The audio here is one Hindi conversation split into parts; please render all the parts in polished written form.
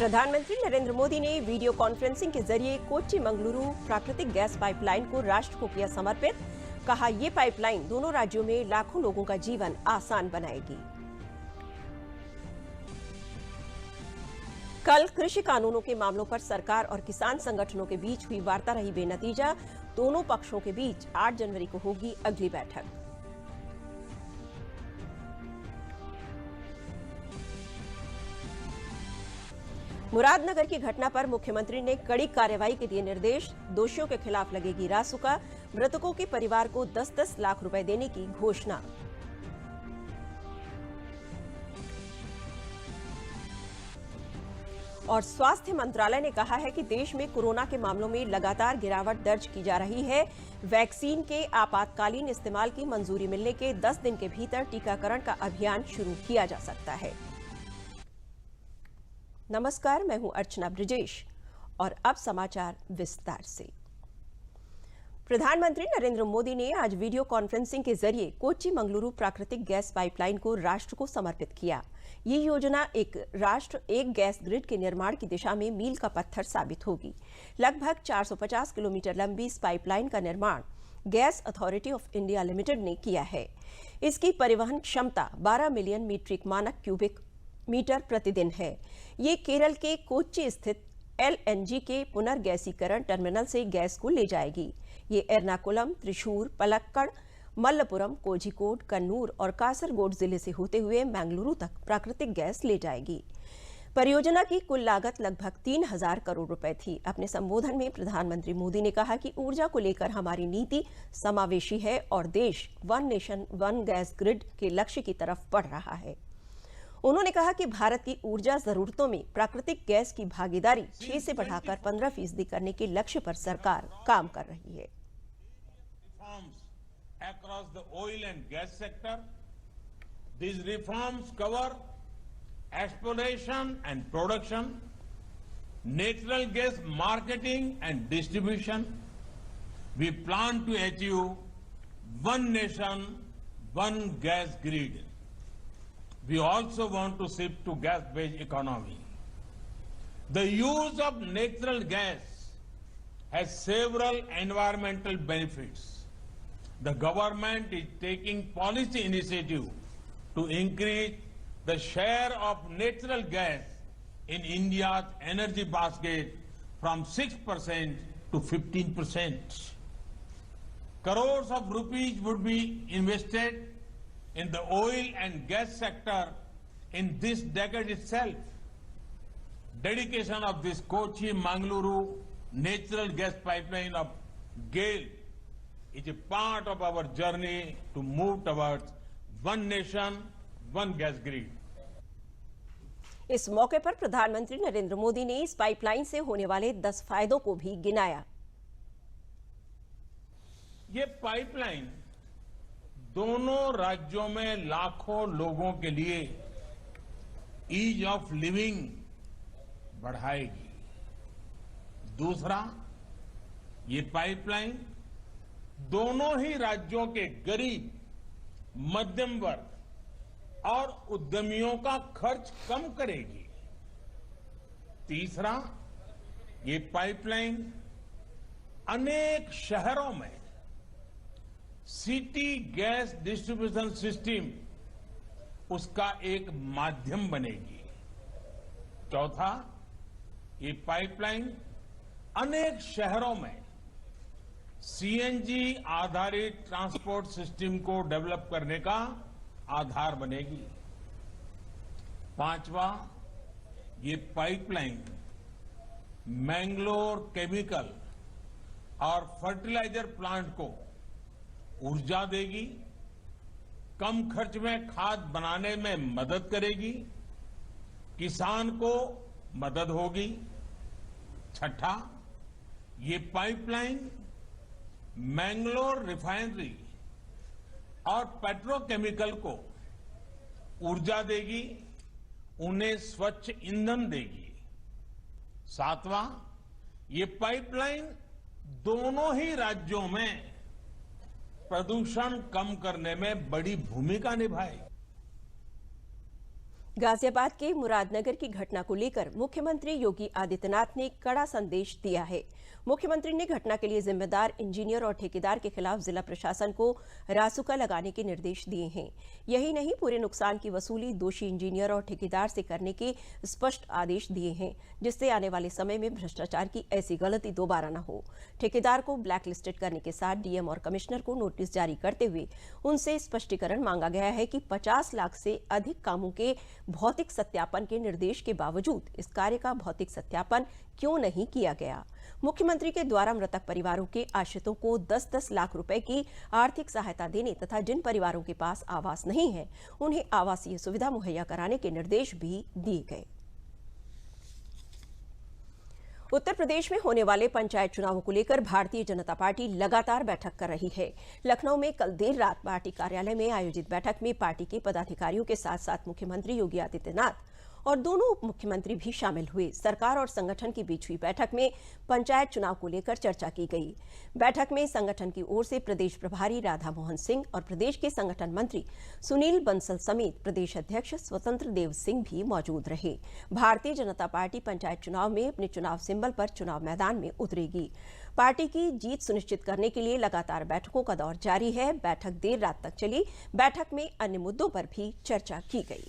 प्रधानमंत्री नरेंद्र मोदी ने वीडियो कॉन्फ्रेंसिंग के जरिए कोच्चि मंगलुरु प्राकृतिक गैस पाइपलाइन को राष्ट्र को किया समर्पित। कहा, ये पाइपलाइन दोनों राज्यों में लाखों लोगों का जीवन आसान बनाएगी। कल कृषि कानूनों के मामलों पर सरकार और किसान संगठनों के बीच हुई वार्ता रही बेनतीजा। दोनों पक्षों के बीच 8 जनवरी को होगी अगली बैठक। मुरादनगर की घटना पर मुख्यमंत्री ने कड़ी कार्रवाई के दिए निर्देश। दोषियों के खिलाफ लगेगी रासुका। मृतकों के परिवार को 10-10 लाख रुपए देने की घोषणा। और स्वास्थ्य मंत्रालय ने कहा है कि देश में कोरोना के मामलों में लगातार गिरावट दर्ज की जा रही है। वैक्सीन के आपातकालीन इस्तेमाल की मंजूरी मिलने के 10 दिन के भीतर टीकाकरण का अभियान शुरू किया जा सकता है। नमस्कार, मैं हूं अर्चना ब्रिजेश और अब समाचार विस्तार से। प्रधानमंत्री नरेंद्र मोदी ने आज वीडियो कॉन्फ्रेंसिंग के जरिए कोच्चि मंगलुरु प्राकृतिक गैस पाइपलाइन को राष्ट्र को समर्पित किया। ये योजना एक राष्ट्र एक गैस ग्रिड के निर्माण की दिशा में मील का पत्थर साबित होगी। लगभग 450 किलोमीटर लंबी इस पाइपलाइन का निर्माण gas authority of India limited ने किया है। इसकी परिवहन क्षमता 12 मिलियन मीट्रिक मानक क्यूबिक मीटर प्रतिदिन है। ये केरल के कोच्चि स्थित LNG के पुनर्गैसीकरण टर्मिनल से गैस को ले जाएगी। ये एर्नाकुलम, त्रिशूर, पलक्कड़, मल्लपुरम, कोझिकोड, कन्नूर और कासरगोड जिले से होते हुए मंगलुरु तक प्राकृतिक गैस ले जाएगी। परियोजना की कुल लागत लगभग 3000 करोड़ रुपए थी। अपने संबोधन में प्रधानमंत्री मोदी ने कहा कि ऊर्जा को लेकर हमारी नीति समावेशी है और देश one nation one gas grid के लक्ष्य की तरफ बढ़ रहा है। उन्होंने कहा कि भारत की ऊर्जा जरूरतों में प्राकृतिक गैस की भागीदारी 6 से बढ़ाकर 15% करने के लक्ष्य पर सरकार काम कर रही है। Across the oil and gas sector, these reforms cover exploration and production, natural gas marketing and distribution. We plan to achieve one nation, one gas grid. We also want to shift to gas-based economy. The use of natural gas has several environmental benefits. The government is taking policy initiative to increase the share of natural gas in India's energy basket from 6% to 15%. Crores of rupees would be invested in the oil and gas sector in this decade itself. Dedication of this Kochi-Mangaluru natural gas pipeline of GAIL is a part of our journey to move towards one nation, one gas grid. इस मौके पर प्रधानमंत्री नरेंद्र मोदी ने इस पाइपलाइन से होने वाले 10 फायदों को भी गिनाया। ये पाइपलाइन दोनों राज्यों में लाखों लोगों के लिए ईज ऑफ लिविंग बढ़ाएगी। दूसरा, ये पाइपलाइन दोनों ही राज्यों के गरीब, मध्यम वर्ग और उद्यमियों का खर्च कम करेगी। तीसरा, ये पाइपलाइन अनेक शहरों में सिटी गैस डिस्ट्रीब्यूशन सिस्टम उसका एक माध्यम बनेगी। चौथा, ये पाइपलाइन अनेक शहरों में CNG आधारित ट्रांसपोर्ट सिस्टम को डेवलप करने का आधार बनेगी। पांचवा, ये पाइपलाइन मैंगलोर केमिकल और फर्टिलाइजर प्लांट को ऊर्जा देगी, कम खर्च में खाद बनाने में मदद करेगी, किसान को मदद होगी। छठा, ये पाइपलाइन मैंगलोर रिफाइनरी और पेट्रोकेमिकल को ऊर्जा देगी, उन्हें स्वच्छ ईंधन देगी। सातवां, ये पाइपलाइन दोनों ही राज्यों में प्रदूषण कम करने में बड़ी भूमिका निभाएगी। गाजियाबाद के मुरादनगर की घटना को लेकर मुख्यमंत्री योगी आदित्यनाथ ने कड़ा संदेश दिया है। मुख्यमंत्री ने घटना के लिए जिम्मेदार इंजीनियर और ठेकेदार के खिलाफ जिला प्रशासन को रासुका लगाने के निर्देश दिए हैं। यही नहीं, पूरे नुकसान की वसूली दोषी इंजीनियर और ठेकेदार से करने के स्पष्ट आदेश दिए हैं, जिससे आने वाले समय में भ्रष्टाचार की ऐसी गलती दोबारा न हो। ठेकेदार को ब्लैक लिस्टेड करने के साथ डीएम और कमिश्नर को नोटिस जारी करते हुए उनसे स्पष्टीकरण मांगा गया है कि 50 लाख से अधिक कामों के भौतिक सत्यापन के निर्देश के बावजूद इस कार्य का भौतिक सत्यापन क्यों नहीं किया गया। मुख्यमंत्री के द्वारा मृतक परिवारों के आश्रितों को 10-10 लाख रुपए की आर्थिक सहायता देने तथा जिन परिवारों के पास आवास नहीं है उन्हें आवासीय सुविधा मुहैया कराने के निर्देश भी दिए गए। उत्तर प्रदेश में होने वाले पंचायत चुनावों को लेकर भारतीय जनता पार्टी लगातार बैठक कर रही है। लखनऊ में कल देर रात पार्टी कार्यालय में आयोजित बैठक में पार्टी के पदाधिकारियों के साथ साथ मुख्यमंत्री योगी आदित्यनाथ और दोनों उप मुख्यमंत्री भी शामिल हुए। सरकार और संगठन के बीच हुई बैठक में पंचायत चुनाव को लेकर चर्चा की गई। बैठक में संगठन की ओर से प्रदेश प्रभारी राधा मोहन सिंह और प्रदेश के संगठन मंत्री सुनील बंसल समेत प्रदेश अध्यक्ष स्वतंत्र देव सिंह भी मौजूद रहे। भारतीय जनता पार्टी पंचायत चुनाव में अपने चुनाव सिंबल पर चुनाव मैदान में उतरेगी। पार्टी की जीत सुनिश्चित करने के लिए लगातार बैठकों का दौर जारी है। बैठक देर रात तक चली। बैठक में अन्य मुद्दों पर भी चर्चा की गई।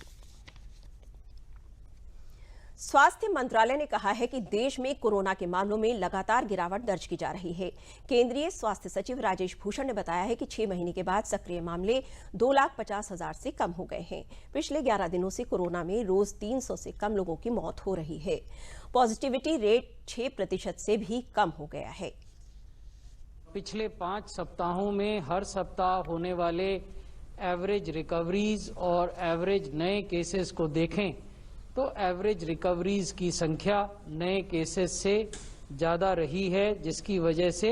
स्वास्थ्य मंत्रालय ने कहा है कि देश में कोरोना के मामलों में लगातार गिरावट दर्ज की जा रही है। केंद्रीय स्वास्थ्य सचिव राजेश भूषण ने बताया है कि 6 महीने के बाद सक्रिय मामले 2,50,000 से कम हो गए हैं। पिछले 11 दिनों से कोरोना में रोज 300 से कम लोगों की मौत हो रही है। पॉजिटिविटी रेट 6% से भी कम हो गया है। पिछले 5 सप्ताहों में हर सप्ताह होने वाले एवरेज रिकवरीज और एवरेज नए केसेस को देखें तो एवरेज रिकवरीज की संख्या नए केसेस से ज्यादा रही है, जिसकी वजह से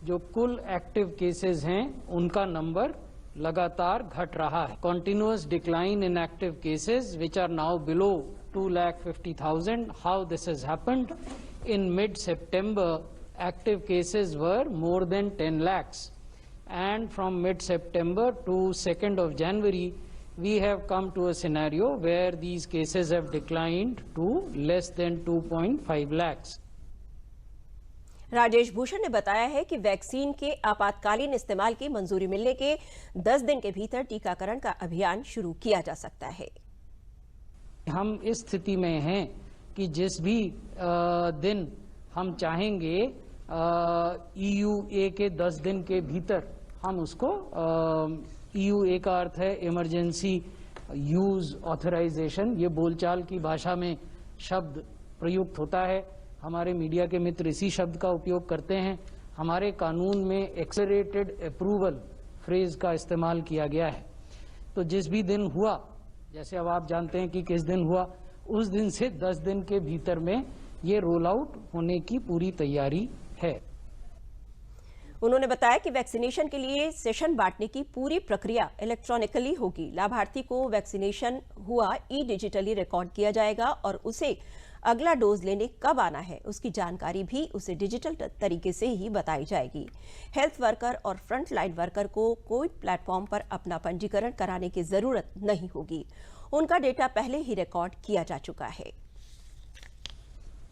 जो कुल एक्टिव केसेस हैं उनका नंबर लगातार घट रहा है। Continuous decline in active cases which are now below 2,50,000. How this has happened? In mid-September, active cases were more than 10 lakhs. And from mid-September to 2nd of January, we have come to a scenario where these cases have declined to less than 2.5 lakhs. Rajesh Bhushan ने बताया है कि वैक्सीन के आपातकालीन इस्तेमाल की मंजूरी मिलने के 10 दिन के भीतर टीकाकरण का अभियान शुरू किया जा सकता है। हम इस स्थिति में हैं कि जिस भी दिन हम चाहेंगे EUA के 10 दिन के भीतर हम उसको EUA का अर्थ है इमरजेंसी यूज ऑथराइजेशन। ये बोलचाल की भाषा में शब्द प्रयुक्त होता है। हमारे मीडिया के मित्र इसी शब्द का उपयोग करते हैं। हमारे कानून में एक्सेलरेटेड अप्रूवल फ्रेज का इस्तेमाल किया गया है। तो जिस भी दिन हुआ, जैसे अब आप जानते हैं कि किस दिन हुआ, उस दिन से 10 दिन के भीतर में ये रोल आउट होने की पूरी तैयारी है। उन्होंने बताया कि वैक्सीनेशन के लिए सेशन बांटने की पूरी प्रक्रिया इलेक्ट्रॉनिकली होगी। लाभार्थी को वैक्सीनेशन हुआ डिजिटली रिकॉर्ड किया जाएगा और उसे अगला डोज लेने कब आना है उसकी जानकारी भी उसे डिजिटल तरीके से ही बताई जाएगी। हेल्थ वर्कर और फ्रंट लाइन वर्कर को कोई प्लेटफॉर्म पर अपना पंजीकरण कराने की जरूरत नहीं होगी। उनका डेटा पहले ही रिकॉर्ड किया जा चुका है।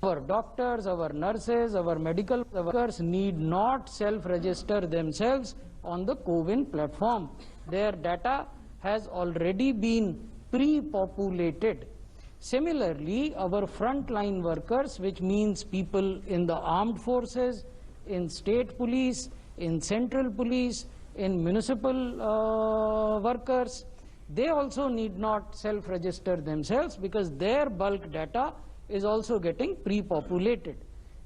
Our doctors, our nurses, our medical workers need not self-register themselves on the CoWIN platform. Their data has already been pre-populated. Similarly, our frontline workers, which means people in the armed forces, in state police, in central police, in municipal workers, they also need not self-register themselves because their bulk data is also getting pre-populated.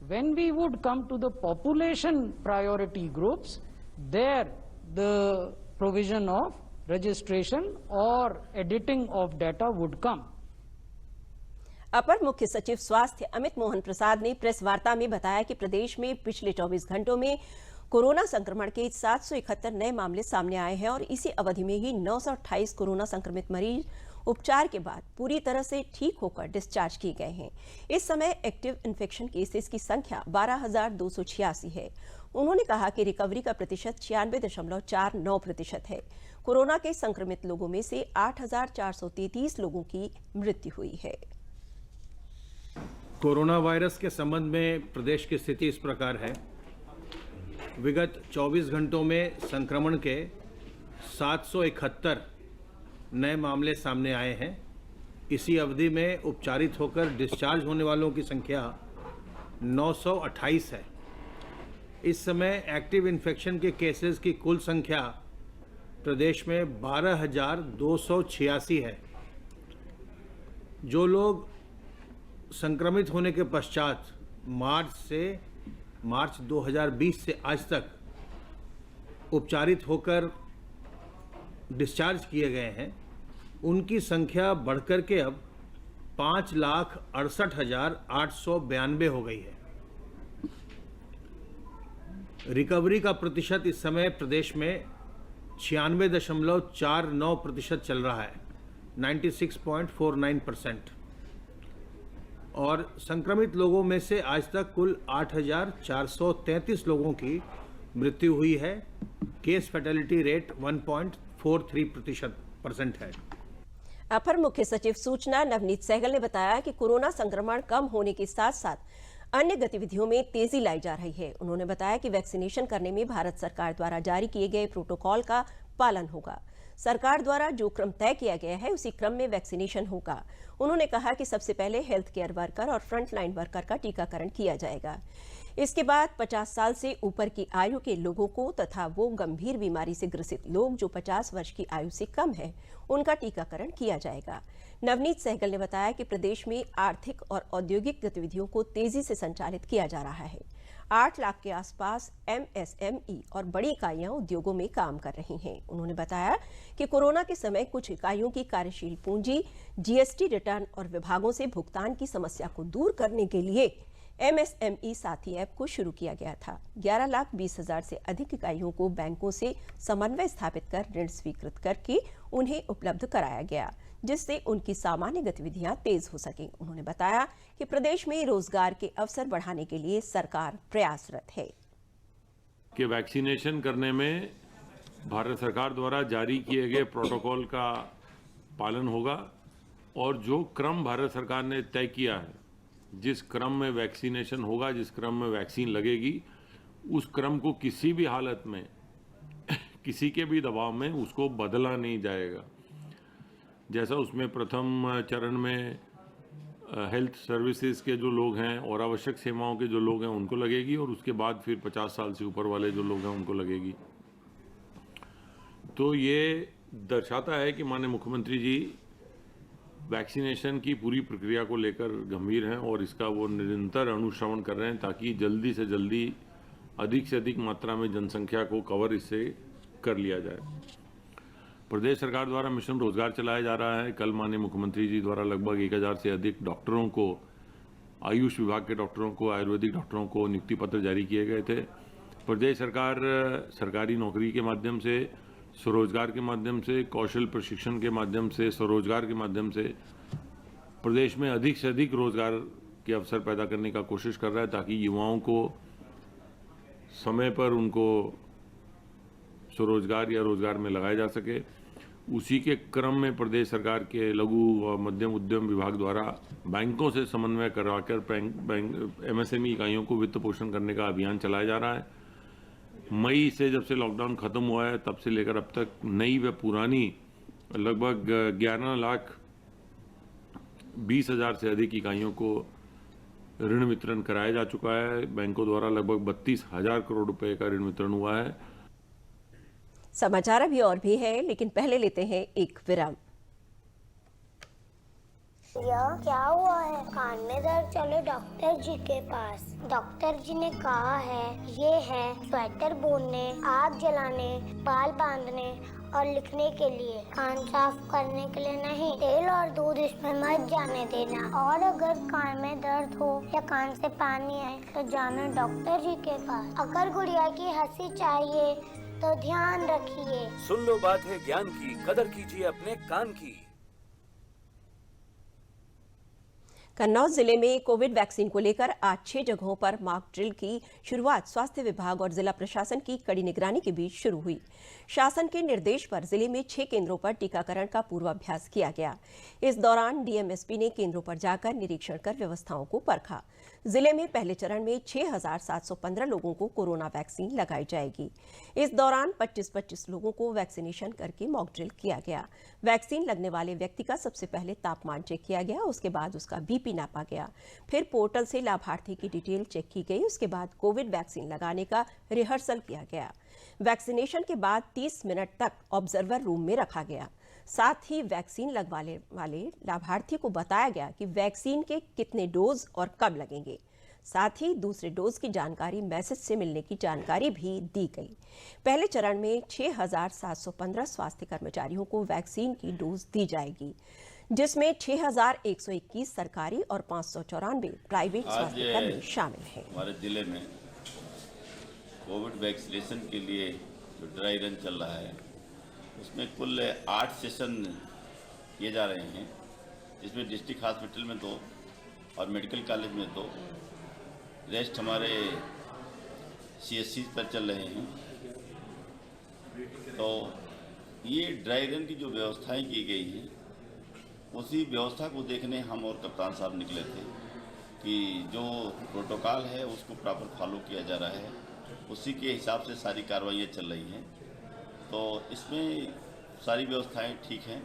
When we would come to the population priority groups, there the provision of registration or editing of data would come. अपर मुख्य सचिव स्वास्थ्य अमित मोहन प्रसाद ने प्रेस वार्ता में बताया कि प्रदेश में पिछले 24 घंटों में कोरोना संक्रमण के 771 नए मामले सामने आए हैं और इसी अवधि में ही 928 कोरोना संक्रमित मरीज उपचार के बाद पूरी तरह से ठीक होकर डिस्चार्ज किए गए हैं। इस समय एक्टिव इन्फेक्शन केसेस की संख्या 12,286 है। उन्होंने कहा कि रिकवरी का प्रतिशत 96.49% है। कोरोना के संक्रमित लोगों में से 8,433 लोगों की मृत्यु हुई है। कोरोना वायरस के संबंध में प्रदेश की स्थिति इस प्रकार है। विगत 24 घंटों में संक्रमण के 771 नए मामले सामने आए हैं। इसी अवधि में उपचारित होकर डिस्चार्ज होने वालों की संख्या 928 है। इस समय एक्टिव इन्फेक्शन के केसेस की कुल संख्या प्रदेश में 12,286 है। जो लोग संक्रमित होने के पश्चात मार्च 2020 से आज तक उपचारित होकर डिस्चार्ज किए गए हैं, उनकी संख्या बढ़कर के अब 5,68,892 हो गई है। रिकवरी का प्रतिशत इस समय प्रदेश में 96.49% चल रहा है, 96.49%। और संक्रमित लोगों में से आज तक कुल 8,433 लोगों की मृत्यु हुई है। केस फैटेलिटी रेट 1.43% है। अपर मुख्य सचिव सूचना नवनीत सहगल ने बताया कि कोरोना संक्रमण कम होने के साथ साथ अन्य गतिविधियों में तेजी लाई जा रही है। उन्होंने बताया कि वैक्सीनेशन करने में भारत सरकार द्वारा जारी किए गए प्रोटोकॉल का पालन होगा। सरकार द्वारा जो क्रम तय किया गया है उसी क्रम में वैक्सीनेशन होगा। उन्होंने कहा कि सबसे पहले हेल्थ केयर वर्कर और फ्रंटलाइन वर्कर का टीकाकरण किया जाएगा। इसके बाद 50 साल से ऊपर की आयु के लोगों को तथा वो गंभीर बीमारी से ग्रसित लोग जो 50 वर्ष की आयु से कम है, उनका टीकाकरण किया जाएगा। नवनीत सहगल ने बताया कि प्रदेश में आर्थिक और औद्योगिक गतिविधियों को तेजी से संचालित किया जा रहा है। 8 लाख के आसपास MSME और बड़ी इकाइयां उद्योगों में काम कर रही हैं। उन्होंने बताया कि कोरोना के समय कुछ इकाइयों की कार्यशील पूंजी, GST रिटर्न और विभागों से भुगतान की समस्या को दूर करने के लिए MSME साथी ऐप को शुरू किया गया था। 11,20,000 से अधिक इकाइयों को बैंकों से समन्वय स्थापित कर ऋण स्वीकृत करके उन्हें उपलब्ध कराया गया, जिससे उनकी सामान्य गतिविधियां तेज हो सकें। उन्होंने बताया कि प्रदेश में रोजगार के अवसर बढ़ाने के लिए सरकार प्रयासरत है। कि वैक्सीनेशन करने में भारत सरकार द्वारा जारी किए गए प्रोटोकॉल का पालन होगा और जो क्रम भारत सरकार ने तय किया है, जिस क्रम में वैक्सीनेशन होगा, जिस क्रम में वैक्सीन लगेगी, उस क्रम को किसी भी हालत में किसी के भी दबाव में उसको बदला नहीं जाएगा। जैसा उसमें प्रथम चरण में हेल्थ सर्विसेज के जो लोग हैं और आवश्यक सेवाओं के जो लोग हैं उनको लगेगी और उसके बाद फिर 50 साल से ऊपर वाले जो लोग हैं उनको लगेगी। तो ये दर्शाता है कि माननीय मुख्यमंत्री जी वैक्सीनेशन की पूरी प्रक्रिया को लेकर गंभीर हैं और इसका वो निरंतर अनुश्रवण कर रहे हैं ताकि जल्दी से जल्दी अधिक से अधिक मात्रा में जनसंख्या को कवर इससे कर लिया जाए। प्रदेश सरकार द्वारा मिशन रोजगार चलाया जा रहा है। कल माननीय मुख्यमंत्री जी द्वारा लगभग 1,000 से अधिक डॉक्टरों को, आयुष विभाग के डॉक्टरों को, आयुर्वेदिक डॉक्टरों को नियुक्ति पत्र जारी किए गए थे। प्रदेश सरकार सरकारी नौकरी के माध्यम से, स्वरोजगार के माध्यम से, कौशल प्रशिक्षण के माध्यम से, स्वरोजगार के माध्यम से प्रदेश में अधिक से अधिक रोजगार के अवसर पैदा करने का कोशिश कर रहा है ताकि युवाओं को समय पर उनको स्वरोजगार या रोजगार में लगाया जा सके। उसी के क्रम में प्रदेश सरकार के लघु और मध्यम उद्यम विभाग द्वारा बैंकों से समन्वय करवाकर MSME इकाइयों को वित्त पोषण करने का अभियान चलाया जा रहा है। मई से जब से लॉकडाउन खत्म हुआ है तब से लेकर अब तक नई व पुरानी लगभग 11,20,000 से अधिक इकाइयों को ऋण वितरण कराया जा चुका है। बैंकों द्वारा लगभग 32,000 करोड़ रुपए का ऋण वितरण हुआ है। समाचार अभी और भी है, लेकिन पहले लेते हैं एक विराम। क्या हुआ है? कान में दर्द, चलो डॉक्टर जी के पास। डॉक्टर जी ने कहा है ये है स्वेटर बुनने, आग जलाने, बाल बांधने और लिखने के लिए, कान साफ करने के लिए नहीं। तेल और दूध इसमें मत जाने देना। और अगर कान में दर्द हो या कान से पानी आए तो जाना डॉक्टर जी के पास। अगर गुड़िया की हंसी चाहिए तो ध्यान रखिए। सुन लो बात है ज्ञान की, कदर कीजिए अपने कान की। कन्नौज जिले में कोविड वैक्सीन को लेकर आज 6 जगहों पर मॉक ड्रिल की शुरुआत स्वास्थ्य विभाग और जिला प्रशासन की कड़ी निगरानी के बीच शुरू हुई। शासन के निर्देश पर जिले में 6 केंद्रों पर टीकाकरण का पूर्वाभ्यास किया गया। इस दौरान डीएमएसपी ने केंद्रों पर जाकर निरीक्षण कर व्यवस्थाओं को परखा। जिले में पहले चरण में 6,715 लोगों को कोरोना वैक्सीन लगाई जाएगी। इस दौरान 25-25 लोगों को वैक्सीनेशन करके मॉक ड्रिल किया गया। वैक्सीन लगने वाले व्यक्ति का सबसे पहले तापमान चेक किया गया, उसके बाद उसका बीपी नापा गया। फिर पोर्टल से लाभार्थी की डिटेल चेक की गई। उसके बाद कोविड वैक्सीन लगाने का रिहर्सल किया गया। वैक्सीनेशन के बाद 30 मिनट तक ऑब्जर्वर रूम में रखा गया। साथ ही वैक्सीन लगवाने वाले लाभार्थी को बताया गया कि वैक्सीन के कितने डोज और कब लगेंगे। साथ ही दूसरे डोज की जानकारी मैसेज से मिलने की जानकारी भी दी गई। पहले चरण में 6,715 स्वास्थ्य कर्मचारियों को वैक्सीन की डोज दी जाएगी, जिसमें 6,121 सरकारी और 594 प्राइवेट स्वास्थ्य कर्मी शामिल हैं। हमारे जिले में कोविड वैक्सीनेशन के लिए जो ड्राई रन चल रहा है, उसमें कुल 8 सेशन किए जा रहे हैं, जिसमें डिस्ट्रिक्ट हॉस्पिटल में 2 और मेडिकल कॉलेज में 2, रेस्ट हमारे CSC पर चल रहे हैं। तो ये ड्राई रन की जो व्यवस्थाएं की गई हैं, उसी व्यवस्था को देखने हम और कप्तान साहब निकले थे कि जो प्रोटोकॉल है उसको प्रॉपर फॉलो किया जा रहा है, उसी के हिसाब से सारी कार्रवाइयाँ चल रही हैं। तो इसमें सारी व्यवस्थाएं ठीक हैं,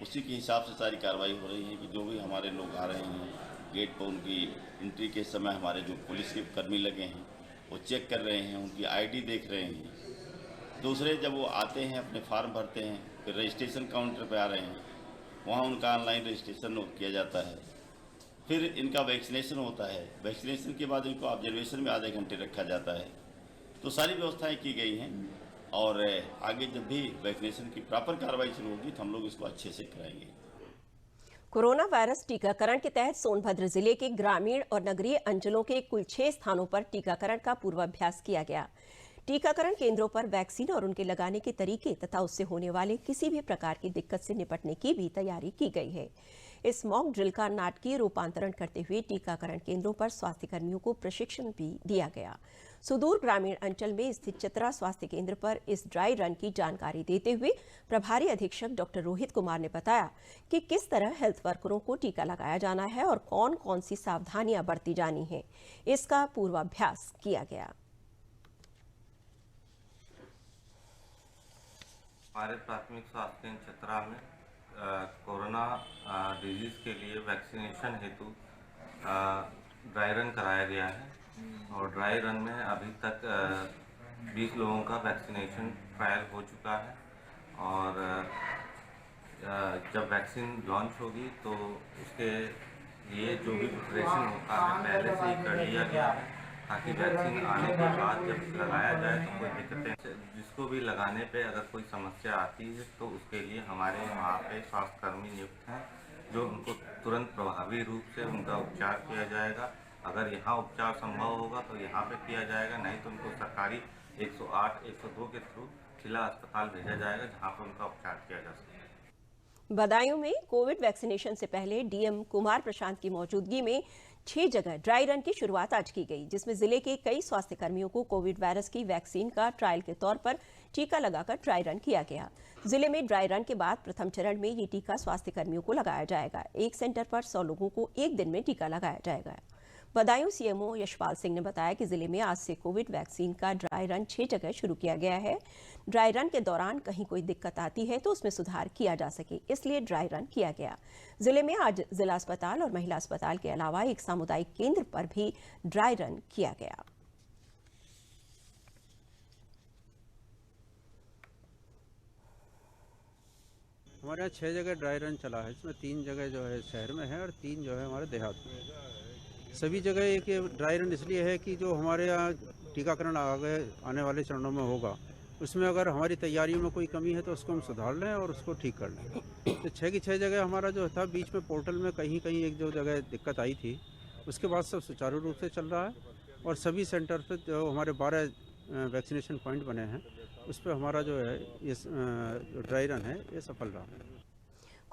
उसी के हिसाब से सारी कार्रवाई हो रही है कि जो भी हमारे लोग आ रहे हैं गेट पर, उनकी एंट्री के समय हमारे जो पुलिस के कर्मी लगे हैं वो चेक कर रहे हैं, उनकी ID देख रहे हैं। दूसरे जब वो आते हैं अपने फॉर्म भरते हैं, फिर रजिस्ट्रेशन काउंटर पर आ रहे हैं, वहाँ उनका ऑनलाइन रजिस्ट्रेशन किया जाता है। फिर इनका वैक्सीनेशन होता है। वैक्सीनेशन के बाद इनको ऑब्जर्वेशन में आधे घंटे रखा जाता है। तो सारी व्यवस्थाएं की गई हैं और आगे जब भी वैक्सीनेशन की प्रॉपर कार्रवाई शुरू होगी तो हम लोग इसको अच्छे से कराएंगे। कोरोना वायरस टीकाकरण के तहत सोनभद्र जिले के ग्रामीण और नगरीय अंचलों के कुल 6 स्थानों पर टीकाकरण का पूर्वाभ्यास किया गया। टीकाकरण केंद्रों पर वैक्सीन और उनके लगाने के तरीके तथा उससे होने वाले किसी भी प्रकार की दिक्कत से निपटने की भी तैयारी की गई है। इस मॉक ड्रिल का नाटकीय रूपांतरण करते हुए टीकाकरण केंद्रों पर स्वास्थ्य कर्मियों को प्रशिक्षण भी दिया गया। सुदूर ग्रामीण अंचल में स्थित चित्रा स्वास्थ्य केंद्र पर इस ड्राई रन की जानकारी देते हुए प्रभारी अधीक्षक डॉक्टर रोहित कुमार ने बताया कि किस तरह हेल्थ वर्करों को टीका लगाया जाना है और कौन कौन सी सावधानियां बरती जानी है, इसका पूर्वाभ्यास किया गया। हमारे प्राथमिक स्वास्थ्य केंद्र चित्रा में कोरोना डिजीज़ के लिए वैक्सीनेशन हेतु ड्राई रन कराया गया है और ड्राई रन में अभी तक 20 लोगों का वैक्सीनेशन ट्रायल हो चुका है और जब वैक्सीन लॉन्च होगी तो उसके लिए जो भी प्रिपरेशन होता है पहले से ही कर लिया गया है ताकि वैक्सीन आने के बाद जब लगाया जाए तो कोई दिक्कतें, जिसको भी लगाने पे अगर कोई समस्या आती है तो उसके लिए हमारे वहाँ पे स्वास्थ्यकर्मी नियुक्त हैं जो उनको तुरंत प्रभावी रूप से उनका उपचार किया जाएगा। अगर यहाँ उपचार संभव होगा तो यहाँ पे किया जाएगा, नहीं तो उनको सरकारी 108, 102 के थ्रू जिला अस्पताल भेजा जाएगा जहाँ पर उनका उपचार किया जा सके। बदायूं में कोविड वैक्सीनेशन से पहले डीएम कुमार प्रशांत की मौजूदगी में 6 जगह ड्राई रन की शुरुआत आज की गई, जिसमें जिले के कई स्वास्थ्य कर्मियों को कोविड वायरस की वैक्सीन का ट्रायल के तौर पर टीका लगाकर ड्राई रन किया गया। जिले में ड्राई रन के बाद प्रथम चरण में ये टीका स्वास्थ्य कर्मियों को लगाया जाएगा। एक सेंटर पर 100 लोगों को एक दिन में टीका लगाया जाएगा। बदायूं सीएमओ यशपाल सिंह ने बताया कि जिले में आज से कोविड वैक्सीन का ड्राई रन 6 जगह शुरू किया गया है। ड्राई रन के दौरान कहीं कोई दिक्कत आती है तो उसमें सुधार किया जा सके, इसलिए ड्राई रन किया गया। जिले में आज जिला अस्पताल और महिला अस्पताल के अलावा एक सामुदायिक केंद्र पर भी ड्राई रन किया गया। हमारे यहाँ 6 जगह ड्राई रन चला है, इसमें 3 जगह जो है शहर में है और 3 जो है हमारे देहात में। सभी जगह एक ड्राई रन इसलिए है कि जो हमारे यहाँ टीकाकरण आगे आने वाले चरणों में होगा, उसमें अगर हमारी तैयारियों में कोई कमी है तो उसको हम सुधार लें और उसको ठीक कर लें। तो 6 की 6 जगह हमारा जो था, बीच में पोर्टल में कहीं कहीं एक जो जगह दिक्कत आई थी, उसके बाद सब सुचारू रूप से चल रहा है और सभी सेंटर पर जो हमारे 12 वैक्सीनेशन पॉइंट बने हैं उस पर हमारा जो है ये ड्राई रन है ये सफल रहा है।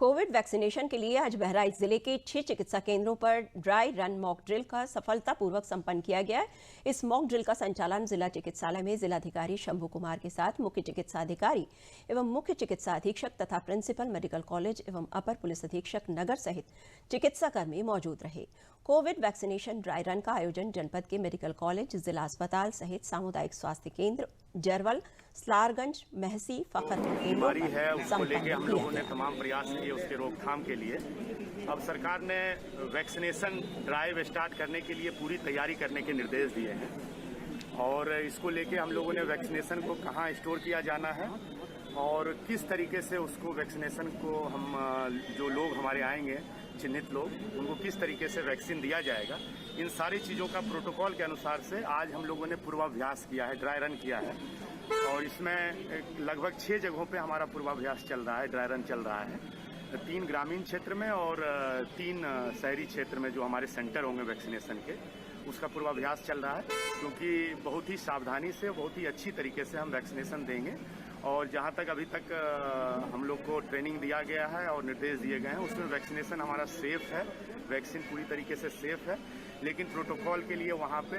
कोविड वैक्सीनेशन के लिए आज बहराइच जिले के 6 चिकित्सा केंद्रों पर ड्राई रन मॉक ड्रिल का सफलतापूर्वक संपन्न किया गया है। इस मॉक ड्रिल का संचालन जिला चिकित्सालय में जिलाधिकारी शंभू कुमार के साथ मुख्य चिकित्सा अधिकारी एवं मुख्य चिकित्सा अधीक्षक तथा प्रिंसिपल मेडिकल कॉलेज एवं अपर पुलिस अधीक्षक नगर सहित चिकित्साकर्मी मौजूद रहे। कोविड वैक्सीनेशन ड्राई रन का आयोजन जनपद के मेडिकल कॉलेज, जिला अस्पताल सहित सामुदायिक स्वास्थ्य केंद्र जरवल, स्लारगंज, महसी, फखरपुर बीमारी है उसको लेके हम लोगों ने तमाम प्रयास किए उसके रोकथाम के लिए। अब सरकार ने वैक्सीनेशन ड्राइव स्टार्ट करने के लिए पूरी तैयारी करने के निर्देश दिए हैं और इसको लेके हम लोगों ने वैक्सीनेशन को कहाँ स्टोर किया जाना है और किस तरीके से उसको वैक्सीनेशन को हम जो लोग हमारे आएंगे चिन्हित लोग उनको किस तरीके से वैक्सीन दिया जाएगा, इन सारी चीज़ों का प्रोटोकॉल के अनुसार से आज हम लोगों ने पूर्वाभ्यास किया है, ड्राई रन किया है और इसमें लगभग 6 जगहों पे हमारा पूर्वाभ्यास चल रहा है, ड्राई रन चल रहा है। 3 ग्रामीण क्षेत्र में और 3 शहरी क्षेत्र में जो हमारे सेंटर होंगे वैक्सीनेशन के, उसका पूर्वाभ्यास चल रहा है क्योंकि बहुत ही सावधानी से, बहुत ही अच्छी तरीके से हम वैक्सीनेशन देंगे और जहाँ तक अभी तक हम लोग को ट्रेनिंग दिया गया है और निर्देश दिए गए हैं उसमें वैक्सीनेशन हमारा सेफ है, वैक्सीन पूरी तरीके से सेफ है। लेकिन प्रोटोकॉल के लिए वहाँ पे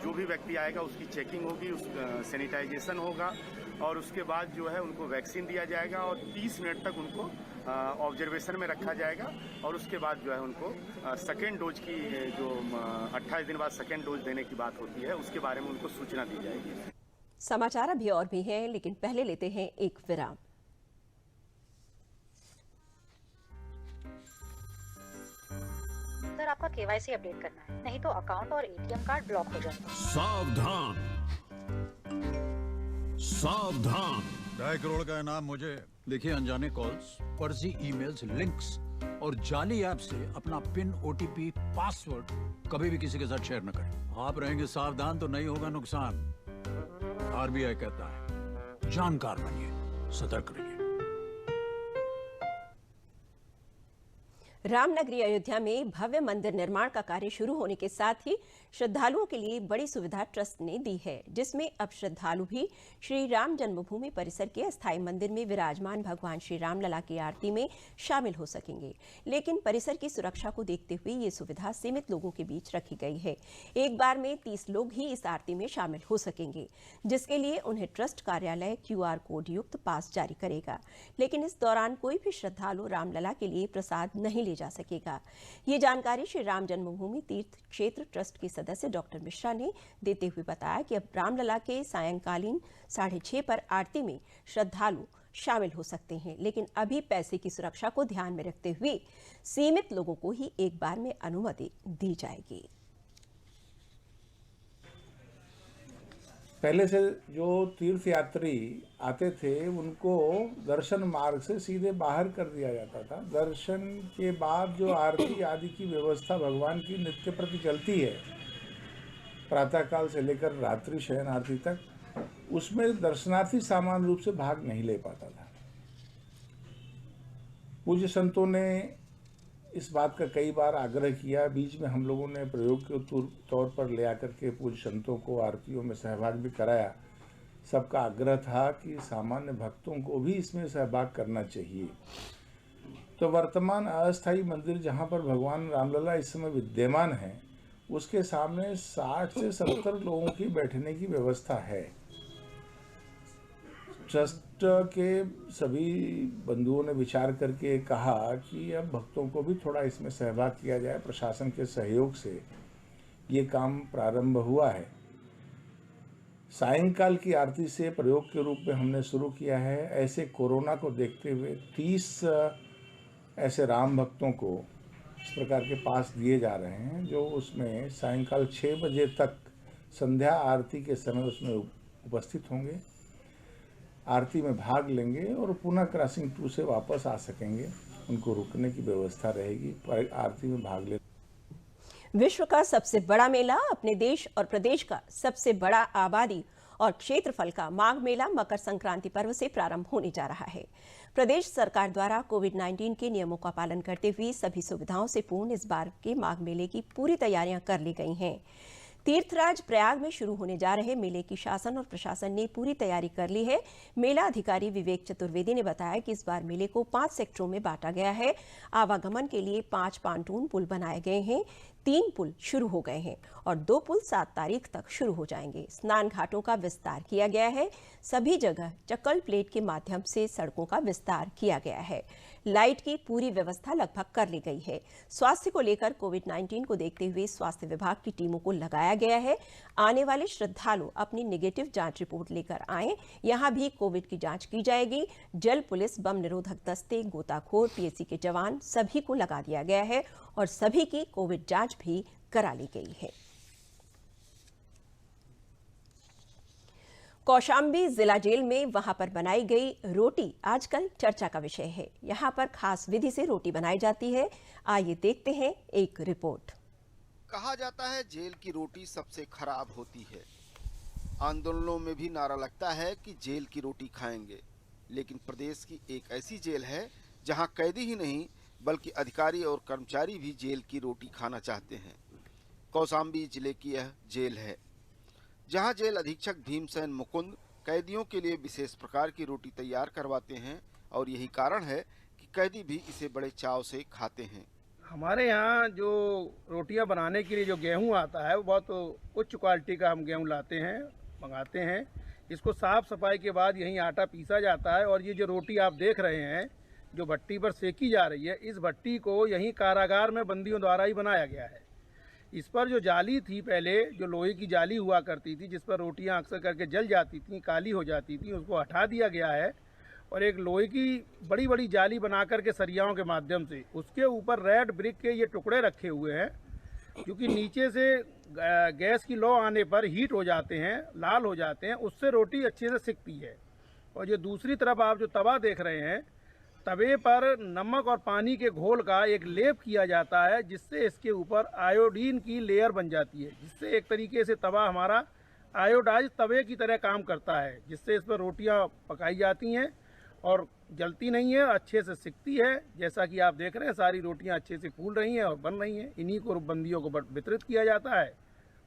जो भी व्यक्ति आएगा उसकी चेकिंग होगी, उस सैनिटाइजेशन होगा और उसके बाद जो है उनको वैक्सीन दिया जाएगा और 30 मिनट तक उनको ऑब्जर्वेशन में रखा जाएगा और उसके बाद जो है उनको सेकेंड डोज की जो 28 दिन बाद सेकेंड डोज देने की बात होती है उसके बारे में उनको सूचना दी जाएगी। समाचार अभी और भी हैं, लेकिन पहले लेते हैं एक विराम। सर, आपका केवाईसी अपडेट करना है, नहीं तो अकाउंट और एटीएम कार्ड ब्लॉक हो जाएगा। सावधान सावधान, 2.5 करोड़ का इनाम मुझे। देखिए, अनजाने कॉल्स, फर्जी ईमेल्स, लिंक्स और जाली ऐप से अपना पिन, ओटीपी, पासवर्ड कभी भी किसी के साथ शेयर न करें। आप रहेंगे सावधान तो नहीं होगा नुकसान। आरबीआई कहता है, जानकार बनिए, सतर्क रहिए। रामनगरी अयोध्या में भव्य मंदिर निर्माण का कार्य शुरू होने के साथ ही श्रद्धालुओं के लिए बड़ी सुविधा ट्रस्ट ने दी है, जिसमें अब श्रद्धालु भी श्री राम जन्मभूमि परिसर के अस्थायी मंदिर में विराजमान भगवान श्री रामलला की आरती में शामिल हो सकेंगे। लेकिन परिसर की सुरक्षा को देखते हुए ये सुविधा सीमित लोगों के बीच रखी गई है। एक बार में 30 लोग ही इस आरती में शामिल हो सकेंगे, जिसके लिए उन्हें ट्रस्ट कार्यालय QR कोड युक्त पास जारी करेगा। लेकिन इस दौरान कोई भी श्रद्धालु रामलला के लिए प्रसाद नहीं जा सकेगा। ये जानकारी श्री राम जन्मभूमि तीर्थ क्षेत्र ट्रस्ट के सदस्य डॉक्टर मिश्रा ने देते हुए बताया कि अब रामलला के सायंकालीन 6:30 पर आरती में श्रद्धालु शामिल हो सकते हैं, लेकिन अभी पैसे की सुरक्षा को ध्यान में रखते हुए सीमित लोगों को ही एक बार में अनुमति दी जाएगी। पहले से जो तीर्थ यात्री आते थे उनको दर्शन मार्ग से सीधे बाहर कर दिया जाता था। दर्शन के बाद जो आरती आदि की व्यवस्था भगवान की नित्य प्रति चलती है, प्रातःकाल से लेकर रात्रि शयन आरती तक, उसमें दर्शनार्थी सामान्य रूप से भाग नहीं ले पाता था। पूज्य संतों ने इस बात का कई बार आग्रह किया। बीच में हम लोगों ने प्रयोग के तौर पर ले आकर के पूज्य संतों को आरतियों में सहभाग भी कराया। सबका आग्रह था कि सामान्य भक्तों को भी इसमें सहभाग करना चाहिए। तो वर्तमान अस्थायी मंदिर जहाँ पर भगवान रामलला इस समय विद्यमान है, उसके सामने 60 से 70 लोगों की बैठने की व्यवस्था है। ट्रस्ट के सभी बंधुओं ने विचार करके कहा कि अब भक्तों को भी थोड़ा इसमें सहभाग किया जाए। प्रशासन के सहयोग से ये काम प्रारंभ हुआ है। सायंकाल की आरती से प्रयोग के रूप में हमने शुरू किया है। ऐसे कोरोना को देखते हुए 30 ऐसे राम भक्तों को इस प्रकार के पास दिए जा रहे हैं, जो उसमें सायंकाल 6 बजे तक संध्या आरती के समय उसमें उपस्थित होंगे, आरती में भाग लेंगे और पुनः क्रॉसिंग 2 से वापस आ सकेंगे। उनको रुकने की व्यवस्था रहेगी आरती में भाग ले। विश्व का सबसे बड़ा मेला, अपने देश और प्रदेश का सबसे बड़ा आबादी और क्षेत्रफल का माघ मेला मकर संक्रांति पर्व से प्रारंभ होने जा रहा है। प्रदेश सरकार द्वारा कोविड-19 के नियमों का पालन करते हुए सभी सुविधाओं से पूर्ण इस बार के माघ मेले की पूरी तैयारियां कर ली गई हैं। तीर्थराज प्रयाग में शुरू होने जा रहे मेले की शासन और प्रशासन ने पूरी तैयारी कर ली है। मेला अधिकारी विवेक चतुर्वेदी ने बताया कि इस बार मेले को 5 सेक्टरों में बांटा गया है। आवागमन के लिए 5 पांटून पुल बनाए गए हैं, 3 पुल शुरू हो गए हैं और 2 पुल 7 तारीख तक शुरू हो जाएंगे। स्नान घाटों का विस्तार किया गया है। सभी जगह चक्कल प्लेट के माध्यम से सड़कों का विस्तार किया गया है। लाइट की पूरी व्यवस्था लगभग कर ली गई है। स्वास्थ्य को लेकर कोविड-19 को देखते हुए स्वास्थ्य विभाग की टीमों को लगाया गया है। आने वाले श्रद्धालु अपनी नेगेटिव जांच रिपोर्ट लेकर आएं। यहां भी कोविड की जांच की जाएगी। जल पुलिस, बम निरोधक दस्ते, गोताखोर, पीएसी के जवान सभी को लगा दिया गया है और सभी की कोविड जांच भी करा ली गई है। कौशाम्बी जिला जेल में वहां पर बनाई गई रोटी आजकल चर्चा का विषय है। यहां पर खास विधि से रोटी बनाई जाती है। आइए देखते हैं एक रिपोर्ट। कहा जाता है जेल की रोटी सबसे खराब होती है। आंदोलनों में भी नारा लगता है कि जेल की रोटी खाएंगे, लेकिन प्रदेश की एक ऐसी जेल है जहां कैदी ही नहीं बल्कि अधिकारी और कर्मचारी भी जेल की रोटी खाना चाहते हैं। कौशाम्बी जिले की यह जेल है, जहां जेल अधीक्षक भीमसेन मुकुंद कैदियों के लिए विशेष प्रकार की रोटी तैयार करवाते हैं और यही कारण है कि कैदी भी इसे बड़े चाव से खाते हैं। हमारे यहाँ जो रोटियां बनाने के लिए जो गेहूं आता है वो बहुत उच्च क्वालिटी का हम गेहूं लाते हैं, मंगाते हैं। इसको साफ सफाई के बाद यहीं आटा पीसा जाता है और ये जो रोटी आप देख रहे हैं जो भट्टी पर सेकी जा रही है, इस भट्टी को यहीं कारागार में बंदियों द्वारा ही बनाया गया है। इस पर जो जाली थी, पहले जो लोहे की जाली हुआ करती थी जिस पर रोटियां अक्सर करके जल जाती थी, काली हो जाती थी, उसको हटा दिया गया है और एक लोहे की बड़ी बड़ी जाली बना करके सरियाओं के माध्यम से उसके ऊपर रेड ब्रिक के ये टुकड़े रखे हुए हैं, क्योंकि नीचे से गैस की लौ आने पर हीट हो जाते हैं, लाल हो जाते हैं, उससे रोटी अच्छे से सिकती है। और जो दूसरी तरफ आप जो तवा देख रहे हैं, तवे पर नमक और पानी के घोल का एक लेप किया जाता है, जिससे इसके ऊपर आयोडीन की लेयर बन जाती है, जिससे एक तरीके से तवा हमारा आयोडाइज तवे की तरह काम करता है, जिससे इस पर रोटियां पकाई जाती हैं और जलती नहीं है, अच्छे से सिकती है। जैसा कि आप देख रहे हैं सारी रोटियां अच्छे से फूल रही हैं और बन रही हैं। इन्हीं को बंदियों को वितरित किया जाता है,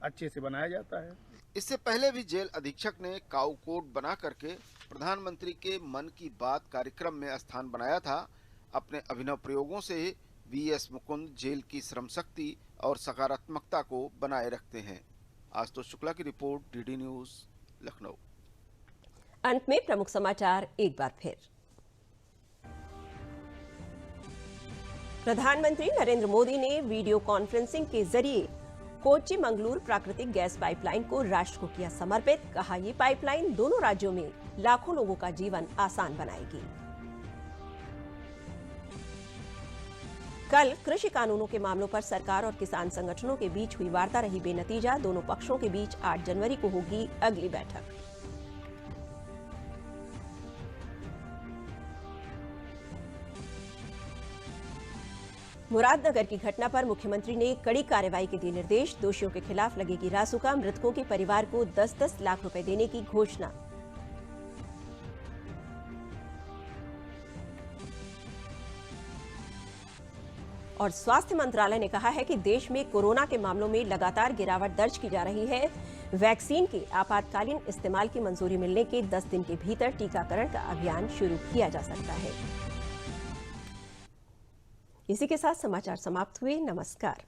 अच्छे से बनाया जाता है। इससे पहले भी जेल अधीक्षक ने काऊ कोट बना करके प्रधानमंत्री के मन की बात कार्यक्रम में स्थान बनाया था। अपने अभिनव प्रयोगों से वीएस मुकुंद जेल की श्रम शक्ति और सकारात्मकता को बनाए रखते हैं। आशुतोष शुक्ला की रिपोर्ट, डीडी न्यूज, लखनऊ। अंत में प्रमुख समाचार एक बार फिर। प्रधानमंत्री नरेंद्र मोदी ने वीडियो कॉन्फ्रेंसिंग के जरिए कोच्चि मंगलूर प्राकृतिक गैस पाइपलाइन को राष्ट्र को किया समर्पित। कहा, ये पाइपलाइन दोनों राज्यों में लाखों लोगों का जीवन आसान बनाएगी। कल कृषि कानूनों के मामलों पर सरकार और किसान संगठनों के बीच हुई वार्ता रही बेनतीजा। दोनों पक्षों के बीच 8 जनवरी को होगी अगली बैठक। मुरादनगर की घटना पर मुख्यमंत्री ने कड़ी कार्रवाई के दिए निर्देश। दोषियों के खिलाफ लगेगी रासुका। मृतकों के परिवार को 10-10 लाख रुपए देने की घोषणा। और स्वास्थ्य मंत्रालय ने कहा है कि देश में कोरोना के मामलों में लगातार गिरावट दर्ज की जा रही है। वैक्सीन के आपातकालीन इस्तेमाल की मंजूरी मिलने के 10 दिन के भीतर टीकाकरण का अभियान शुरू किया जा सकता है। इसी के साथ समाचार समाप्त हुए। नमस्कार।